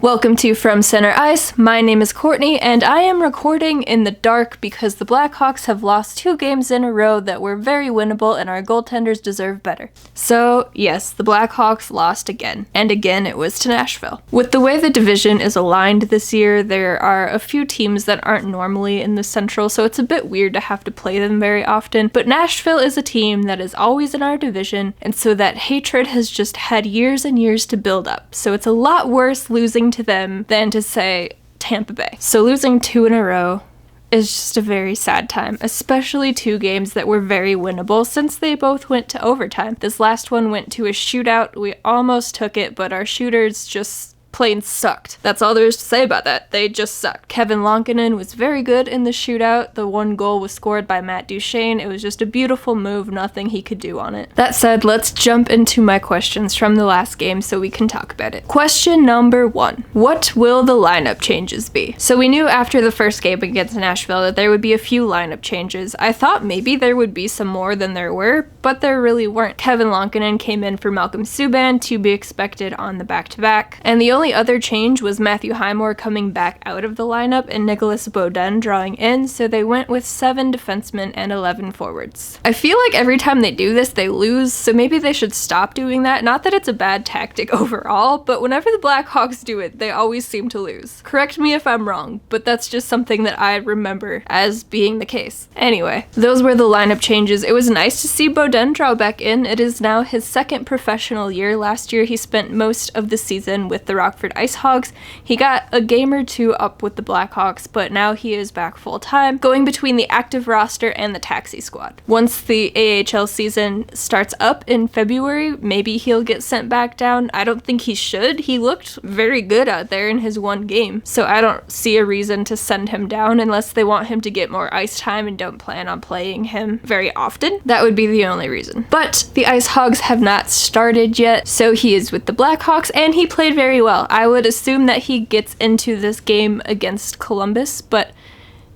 Welcome to From Center Ice. My name is Courtney, and I am recording in the dark because the Blackhawks have lost 2 games in a row that were very winnable, and our goaltenders deserve better. So, yes, the Blackhawks lost again, and again it was to Nashville. With the way the division is aligned this year, there are a few teams that aren't normally in the Central, so it's a bit weird to have to play them very often, but Nashville is a team that is always in our division, and so that hatred has just had years and years to build up, so it's a lot worse losing to them than to say Tampa Bay. So losing 2 in a row is just a very sad time, especially 2 games that were very winnable since they both went to overtime. This last one went to a shootout. We almost took it, but our shooters just plain sucked. That's all there is to say about that. They just sucked. Kevin Lankinen was very good in the shootout. The 1 goal was scored by Matt Duchene. It was just a beautiful move, nothing he could do on it. That said, let's jump into my questions from the last game so we can talk about it. Question number 1. What will the lineup changes be? So we knew after the first game against Nashville that there would be a few lineup changes. I thought maybe there would be some more than there were, but there really weren't. Kevin Lankinen came in for Malcolm Subban, to be expected on the back-to-back, and the only other change was Matthew Highmore coming back out of the lineup and Nicholas Beaudin drawing in, so they went with 7 defensemen and 11 forwards. I feel like every time they do this, they lose, so maybe they should stop doing that. Not that it's a bad tactic overall, but whenever the Blackhawks do it, they always seem to lose. Correct me if I'm wrong, but that's just something that I remember as being the case. Anyway, those were the lineup changes. It was nice to see Beaudin draw back in. It is now his 2nd professional year. Last year, he spent most of the season with the Rockford Ice Hogs. He got a game or 2 up with the Blackhawks, but now he is back full-time, going between the active roster and the taxi squad. Once the AHL season starts up in February, maybe he'll get sent back down. I don't think he should. He looked very good out there in his 1 game, so I don't see a reason to send him down unless they want him to get more ice time and don't plan on playing him very often. That would be the only reason. But the Ice Hogs have not started yet, so he is with the Blackhawks, and he played very well. I would assume that he gets into this game against Columbus, but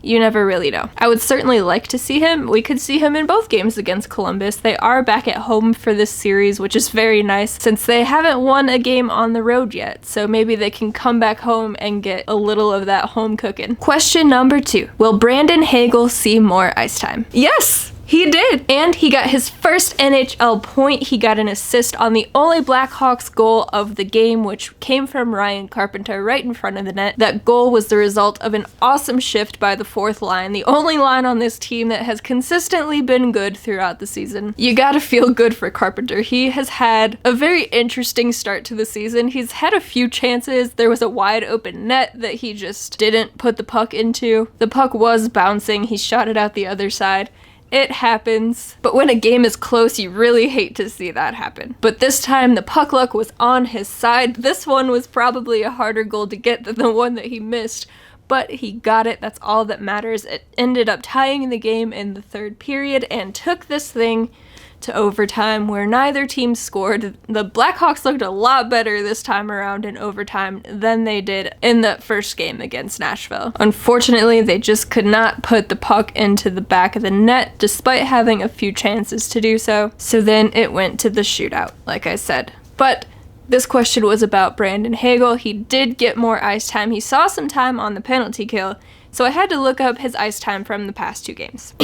you never really know. I would certainly like to see him. We could see him in both games against Columbus. They are back at home for this series, which is very nice since they haven't won a game on the road yet. So maybe they can come back home and get a little of that home cooking. Question number 2. Will Brandon Hagel see more ice time? Yes! He did! And he got his first NHL point. He got an assist on the only Blackhawks goal of the game, which came from Ryan Carpenter right in front of the net. That goal was the result of an awesome shift by the 4th line, the only line on this team that has consistently been good throughout the season. You gotta feel good for Carpenter. He has had a very interesting start to the season. He's had a few chances. There was a wide open net that he just didn't put the puck into. The puck was bouncing. He shot it out the other side. It happens, but when a game is close, you really hate to see that happen. But this time, the puck luck was on his side. This one was probably a harder goal to get than the one that he missed, but he got it. That's all that matters. It ended up tying the game in the 3rd period and took this thing to overtime where neither team scored. The Blackhawks looked a lot better this time around in overtime than they did in the first game against Nashville. Unfortunately, they just could not put the puck into the back of the net despite having a few chances to do so. So then it went to the shootout, like I said. But this question was about Brandon Hagel. He did get more ice time. He saw some time on the penalty kill, so I had to look up his ice time from the past 2 games.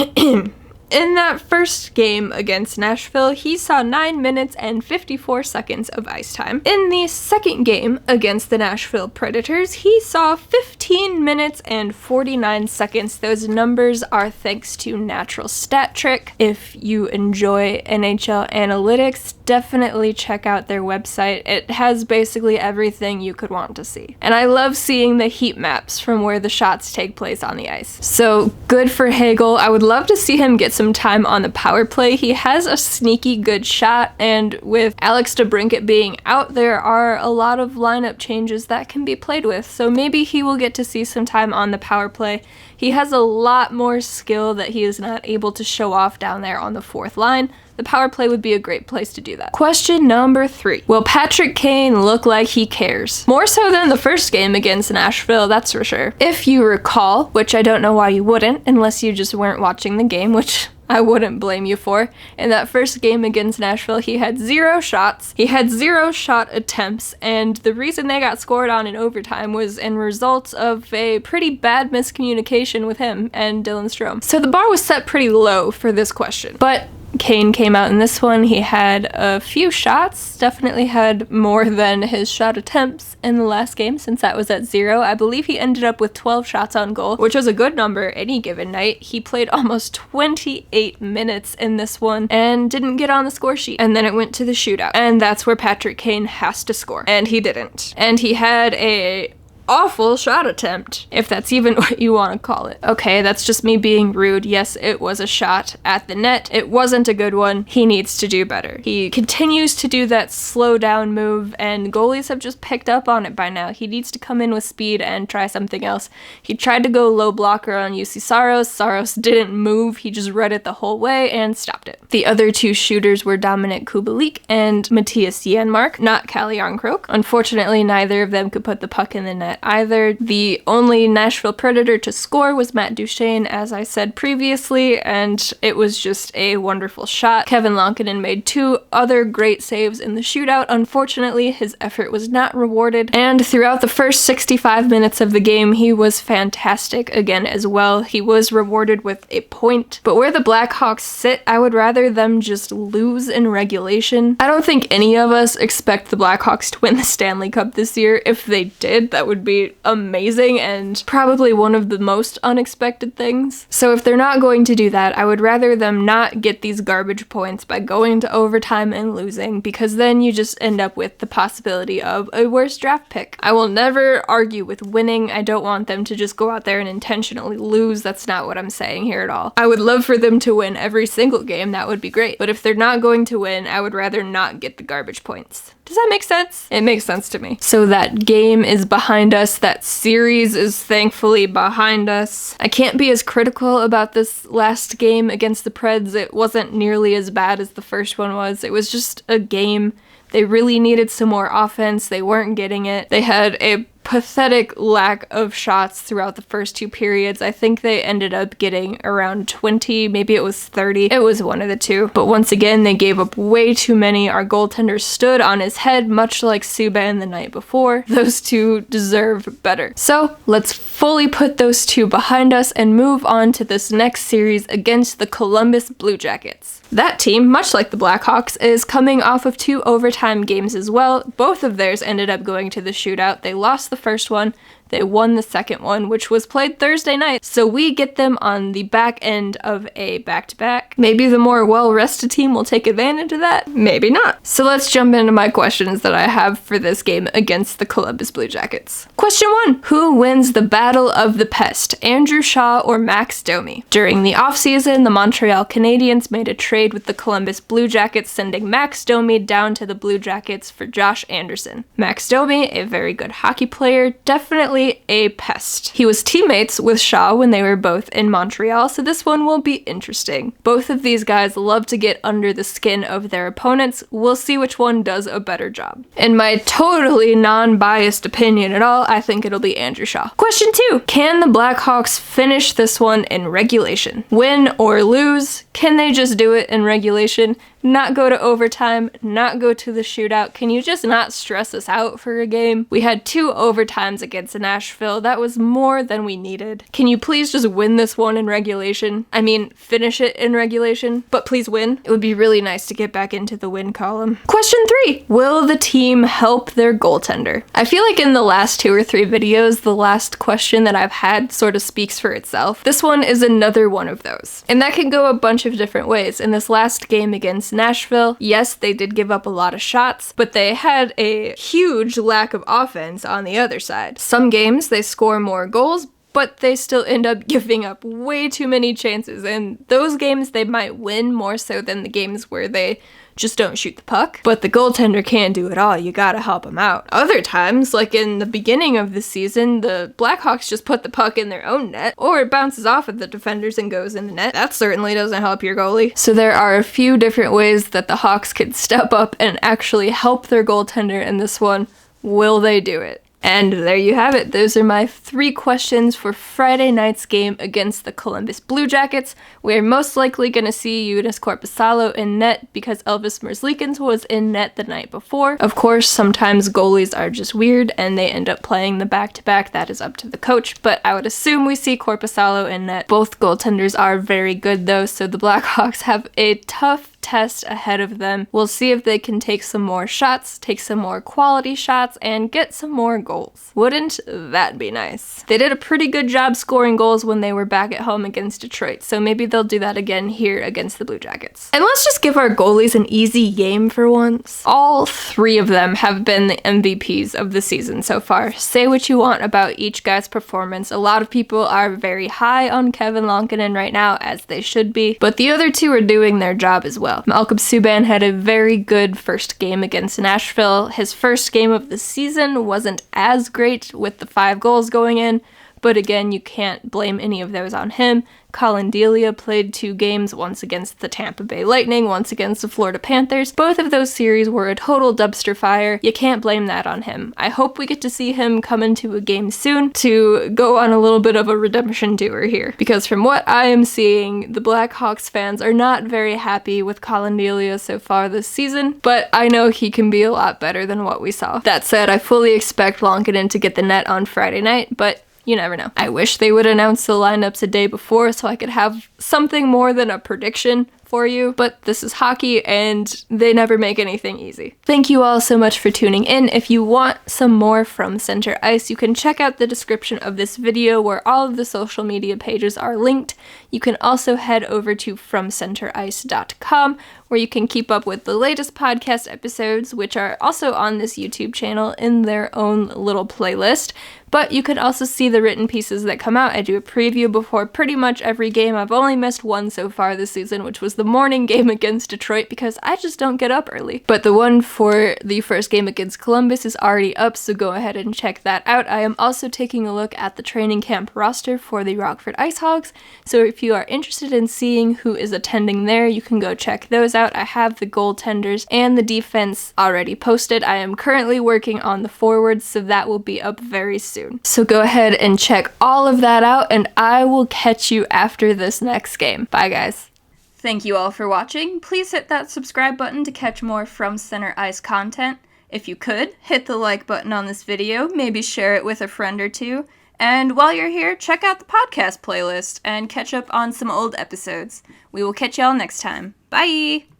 In that first game against Nashville, he saw 9 minutes and 54 seconds of ice time. In the second game against the Nashville Predators, he saw 15 minutes and 49 seconds. Those numbers are thanks to Natural Stat Trick. If you enjoy NHL analytics, definitely check out their website. It has basically everything you could want to see. And I love seeing the heat maps from where the shots take place on the ice. So good for Hagel. I would love to see him get some time on the power play. He has a sneaky good shot, and with Alex DeBrincat being out, there are a lot of lineup changes that can be played with, so maybe he will get to see some time on the power play. He has a lot more skill that he is not able to show off down there on the 4th line. The power play would be a great place to do that. Question number 3. Will Patrick Kane look like he cares? More so than the first game against Nashville, that's for sure. If you recall, which I don't know why you wouldn't, unless you just weren't watching the game, which I wouldn't blame you for. In that first game against Nashville, he had 0 shots, he had 0 shot attempts, and the reason they got scored on in overtime was in results of a pretty bad miscommunication with him and Dylan Strome. So the bar was set pretty low for this question. But Kane came out in this one. He had a few shots, definitely had more than his shot attempts in the last game since that was at 0. I believe he ended up with 12 shots on goal, which was a good number any given night. He played almost 28 minutes in this one and didn't get on the score sheet. And then it went to the shootout. And that's where Patrick Kane has to score. And he didn't. And he had a awful shot attempt, if that's even what you want to call it. Okay, that's just me being rude. Yes, it was a shot at the net. It wasn't a good one. He needs to do better. He continues to do that slow down move, and goalies have just picked up on it by now. He needs to come in with speed and try something else. He tried to go low blocker on UC Saros. Saros didn't move. He just read it the whole way and stopped it. The other 2 shooters were Dominic Kubalik and Matthias Janmark, not Calle Jarnkrok. Unfortunately, neither of them could put the puck in the net either. The only Nashville Predator to score was Matt Duchene, as I said previously, and it was just a wonderful shot. Kevin Lankinen made 2 other great saves in the shootout. Unfortunately, his effort was not rewarded, and throughout the first 65 minutes of the game, he was fantastic again as well. He was rewarded with a point, but where the Blackhawks sit, I would rather them just lose in regulation. I don't think any of us expect the Blackhawks to win the Stanley Cup this year. If they did, that would be amazing and probably one of the most unexpected things. So if they're not going to do that, I would rather them not get these garbage points by going to overtime and losing, because then you just end up with the possibility of a worse draft pick. I will never argue with winning. I don't want them to just go out there and intentionally lose. That's not what I'm saying here at all. I would love for them to win every single game. That would be great. But if they're not going to win, I would rather not get the garbage points. Does that make sense? It makes sense to me. So that game is behind us. That series is thankfully behind us. I can't be as critical about this last game against the Preds. It wasn't nearly as bad as the first one was. It was just a game. They really needed some more offense. They weren't getting it. They had a pathetic lack of shots throughout the first 2 periods. I think they ended up getting around 20, maybe it was 30. It was one of the 2. But once again, they gave up way too many. Our goaltender stood on his head, much like Subban the night before. Those 2 deserve better. So let's fully put those 2 behind us and move on to this next series against the Columbus Blue Jackets. That team, much like the Blackhawks, is coming off of 2 overtime games as well. Both of theirs ended up going to the shootout. They lost the first one. They won the second one, which was played Thursday night. So we get them on the back end of a back-to-back. Maybe the more well-rested team will take advantage of that. Maybe not. So let's jump into my questions that I have for this game against the Columbus Blue Jackets. Question 1. Who wins the Battle of the Pest, Andrew Shaw or Max Domi? During the offseason, the Montreal Canadiens made a trade with the Columbus Blue Jackets, sending Max Domi down to the Blue Jackets for Josh Anderson. Max Domi, a very good hockey player, definitely a pest. He was teammates with Shaw when they were both in Montreal, so this one will be interesting. Both of these guys love to get under the skin of their opponents. We'll see which one does a better job. In my totally non-biased opinion at all, I think it'll be Andrew Shaw. Question 2. Can the Blackhawks finish this one in regulation? Win or lose? Can they just do it in regulation? Not go to overtime, not go to the shootout? Can you just not stress us out for a game? We had 2 overtimes against Nashville. That was more than we needed. Can you please just win this one in regulation? I mean, finish it in regulation, but please win. It would be really nice to get back into the win column. Question 3. Will the team help their goaltender? I feel like in the last 2 or 3 videos, the last question that I've had sort of speaks for itself. This one is another one of those. And that can go a bunch of different ways. In this last game against Nashville, yes, they did give up a lot of shots, but they had a huge lack of offense on the other side. Some games they score more goals, but they still end up giving up way too many chances. And those games they might win more so than the games where they just don't shoot the puck. But the goaltender can't do it all. You gotta help him out. Other times, like in the beginning of the season, the Blackhawks just put the puck in their own net, or it bounces off of the defenders and goes in the net. That certainly doesn't help your goalie. So there are a few different ways that the Hawks could step up and actually help their goaltender in this one. Will they do it? And there you have it. Those are my 3 questions for Friday night's game against the Columbus Blue Jackets. We're most likely going to see Joonas Korpisalo in net because Elvis Merzlikins was in net the night before. Of course, sometimes goalies are just weird and they end up playing the back-to-back. That is up to the coach, but I would assume we see Korpisalo in net. Both goaltenders are very good though, so the Blackhawks have a tough test ahead of them. We'll see if they can take some more shots, take some more quality shots, and get some more goals. Wouldn't that be nice? They did a pretty good job scoring goals when they were back at home against Detroit, so maybe they'll do that again here against the Blue Jackets. And let's just give our goalies an easy game for once. All 3 of them have been the MVPs of the season so far. Say what you want about each guy's performance. A lot of people are very high on Kevin Lankinen right now, as they should be, but the other 2 are doing their job as well. Malcolm Subban had a very good first game against Nashville. His first game of the season wasn't as great with the 5 goals going in, but again, you can't blame any of those on him. Colin Delia played 2 games, once against the Tampa Bay Lightning, once against the Florida Panthers. Both of those series were a total dumpster fire. You can't blame that on him. I hope we get to see him come into a game soon to go on a little bit of a redemption tour here. Because from what I am seeing, the Blackhawks fans are not very happy with Colin Delia so far this season, but I know he can be a lot better than what we saw. That said, I fully expect Lankinen to get the net on Friday night, but you never know. I wish they would announce the lineups a day before so I could have something more than a prediction for you, but this is hockey and they never make anything easy. Thank you all so much for tuning in. If you want some more from Center Ice, you can check out the description of this video where all of the social media pages are linked. You can also head over to FromCenterIce.com where you can keep up with the latest podcast episodes, which are also on this YouTube channel in their own little playlist. But you can also see the written pieces that come out. I do a preview before pretty much every game. I've only missed one so far this season, which was the morning game against Detroit because I just don't get up early. But the one for the first game against Columbus is already up, so go ahead and check that out. I am also taking a look at the training camp roster for the Rockford IceHogs, so if you are interested in seeing who is attending there, you can go check those out. I have the goaltenders and the defense already posted. I am currently working on the forwards, so that will be up very soon. So go ahead and check all of that out, and I will catch you after this next game. Bye, guys. Thank you all for watching. Please hit that subscribe button to catch more From Center Ice content. If you could, hit the like button on this video, maybe share it with a friend or 2. And while you're here, check out the podcast playlist and catch up on some old episodes. We will catch y'all next time. Bye!